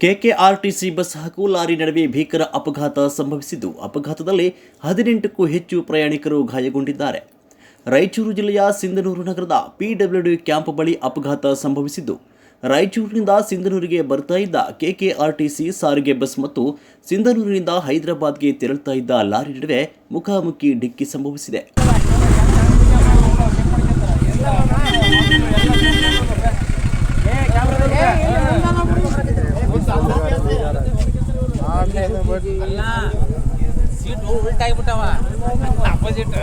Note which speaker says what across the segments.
Speaker 1: KKRTC bus ಹಾಗೂ lorry ನಡುವೆ ಭೀಕರ ಅಪಘಾತ ಸಂಭವಿಸಿದ್ದು, ಅಪಘಾತದಲ್ಲಿ 18ಕ್ಕೂ ಹೆಚ್ಚು ಪ್ರಯಾಣಿಕರು ಗಾಯಗೊಂಡಿದ್ದಾರೆ. ರಾಯಚೂರು ಜಿಲ್ಲೆಯ ಸಿಂಧನೂರು ನಗರದ ಪಿಡಬ್ಲ್ಯೂಡಿ ಕ್ಯಾಂಪ್ ಬಳಿ ಅಪಘಾತ ಸಂಭವಿಸಿದ್ದು, ರಾಯಚೂರಿನಿಂದ ಸಿಂಧನೂರಿಗೆ ಬರ್ತಾ ಇದ್ದ ಕೆಕೆಆರ್ಟಿಸಿ ಸಾರಿಗೆ ಬಸ್ ಮತ್ತು ಸಿಂಧನೂರಿನಿಂದ ಹೈದರಾಬಾದ್ಗೆ ತೆರಳುತ್ತಾ ಇದ್ದ ಲಾರಿ ನಡುವೆ ಮುಖಾಮುಖಿ ಡಿಕ್ಕಿ ಸಂಭವಿಸಿದೆ.
Speaker 2: ಸೀಟ್ ಉಲ್ಟಾ ಆಗಿಬಿಟ್ಟವ opposite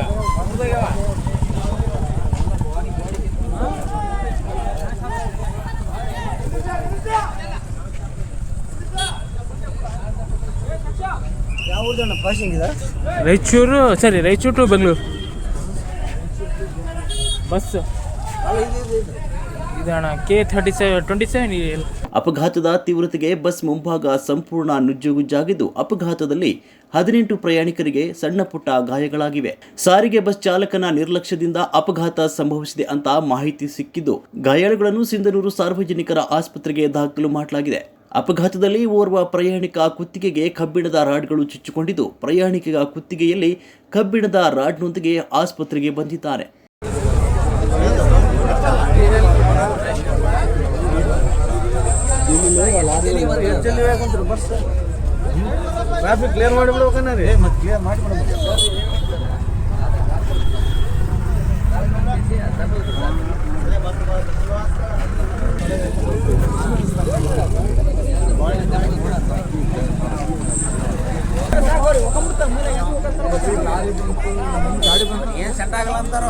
Speaker 2: Raichur to Bengaluru bus
Speaker 1: ಅಪಘಾತದ ತೀವ್ರತೆಗೆ ಬಸ್ ಮುಂಭಾಗ ಸಂಪೂರ್ಣ ನುಜ್ಜುಗುಜ್ಜಾಗಿದ್ದು, ಅಪಘಾತದಲ್ಲಿ 18 ಪ್ರಯಾಣಿಕರಿಗೆ ಸಣ್ಣ ಪುಟ್ಟ ಗಾಯಗಳಾಗಿವೆ. ಸಾರಿಗೆ ಬಸ್ ಚಾಲಕನ ನಿರ್ಲಕ್ಷ್ಯದಿಂದ ಅಪಘಾತ ಸಂಭವಿಸಿದೆ ಅಂತ ಮಾಹಿತಿ ಸಿಕ್ಕಿದ್ದು, ಗಾಯಾಳುಗಳನ್ನು ಸಿಂಧನೂರು ಸಾರ್ವಜನಿಕರ ಆಸ್ಪತ್ರೆಗೆ ದಾಖಲು ಮಾಡಲಾಗಿದೆ. ಅಪಘಾತದಲ್ಲಿ ಓರ್ವ ಪ್ರಯಾಣಿಕ ಕುತ್ತಿಗೆಗೆ ಕಬ್ಬಿಣದ ರಾಡ್ಗಳು ಚುಚ್ಚಿಕೊಂಡಿದ್ದು, ಪ್ರಯಾಣಿಕರ ಕುತ್ತಿಗೆಯಲ್ಲಿ ಕಬ್ಬಿಣದ ರಾಡ್ನೊಂದಿಗೆ ಆಸ್ಪತ್ರೆಗೆ ಬಂದಿದ್ದಾರೆ.
Speaker 3: ಟ್ರಾಫಿಕ್ ಕ್ಲಿಯರ್ ಮಾಡಿಬಿಡ್ಬೇಕನ್ನ ರೀ, ಮತ್ತೆ ಕ್ಲಿಯರ್ ಮಾಡಿಬಿಡ್ಬೇಕು.
Speaker 2: ಏನು ಸೆಟ್ ಆಗಲ್ಲ ಅಂತಾರ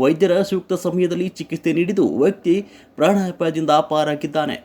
Speaker 1: ವೈದ್ಯರ ಸೂಕ್ತ ಸಮಯದಲ್ಲಿ ಚಿಕಿತ್ಸೆ ನೀಡಿದ್ದು ವ್ಯಕ್ತಿ ಪ್ರಾಣಾಪಾಯದಿಂದ ಪಾರಾಗಿದ್ದಾನೆ.